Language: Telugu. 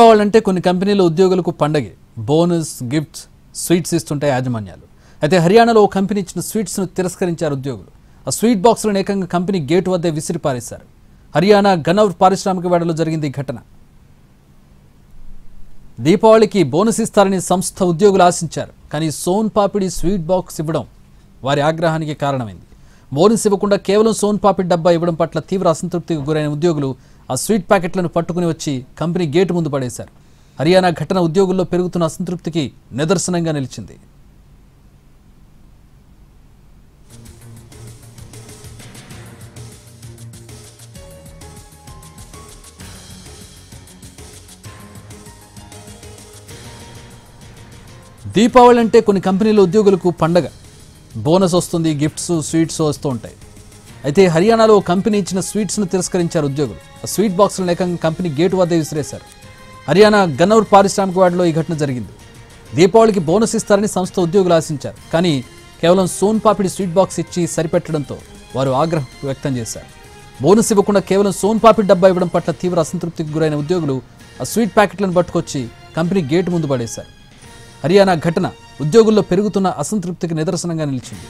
కావాలంటే కొన్ని కంపెనీల ఉద్యోగులకు పండగే బోనస్ గిఫ్ట్స్ స్వీట్స్ ఇస్తుంటాయి యాజమాన్యాలు. అయితే హర్యానాలో ఓ కంపెనీ ఇచ్చిన స్వీట్స్ను తిరస్కరించారు ఉద్యోగులు. ఆ స్వీట్ బాక్సులను ఏకంగా కంపెనీ గేటు వద్దే విసిరి పారేశారు. హర్యానా గనౌర్ పారిశ్రామికవేడలో జరిగింది ఈ ఘటన. దీపావళికి బోనస్ ఇస్తారని సంస్థ ఉద్యోగులు ఆశించారు. కానీ సోన్ పాపిడి స్వీట్ బాక్స్ ఇవ్వడం వారి ఆగ్రహానికి కారణమైంది. బోనస్ ఇవ్వకుండా కేవలం సోన్ పాపిడి డబ్బా ఇవ్వడం పట్ల తీవ్ర అసంతృప్తికి గురైన ఉద్యోగులు ఆ స్వీట్ ప్యాకెట్లను పట్టుకుని వచ్చి కంపెనీ గేటు ముందు పడేశారు. హర్యానా ఘటన ఉద్యోగుల్లో పెరుగుతున్న అసంతృప్తికి నిదర్శనంగా నిలిచింది. దీపావళి అంటే కొన్ని కంపెనీల ఉద్యోగులకు పండగ. బోనస్ వస్తుంది, గిఫ్ట్స్ స్వీట్స్ వస్తూ ఉంటాయి. అయితే హర్యానాలో కంపెనీ ఇచ్చిన స్వీట్స్ను తిరస్కరించారు ఉద్యోగులు. ఆ స్వీట్ బాక్సులను ఏకంగా కంపెనీ గేటు వద్ద విసిరేశారు. హర్యానా గనౌర్ పారిశ్రామికవేడలో ఈ ఘటన జరిగింది. దీపావళికి బోనస్ ఇస్తారని సంస్థ ఉద్యోగులు ఆశించారు. కానీ కేవలం సోన్ పాపిడి స్వీట్ బాక్స్ ఇచ్చి సరిపెట్టడంతో వారు ఆగ్రహం వ్యక్తం చేశారు. బోనస్ ఇవ్వకుండా కేవలం సోన్ పాపిడి డబ్బా ఇవ్వడం పట్ల తీవ్ర అసంతృప్తికి గురైన ఉద్యోగులు ఆ స్వీట్ ప్యాకెట్లను పట్టుకొచ్చి కంపెనీ గేటు ముందు పడేశారు. హర్యానా ఘటన ఉద్యోగుల్లో పెరుగుతున్న అసంతృప్తికి నిదర్శనంగా నిలిచింది.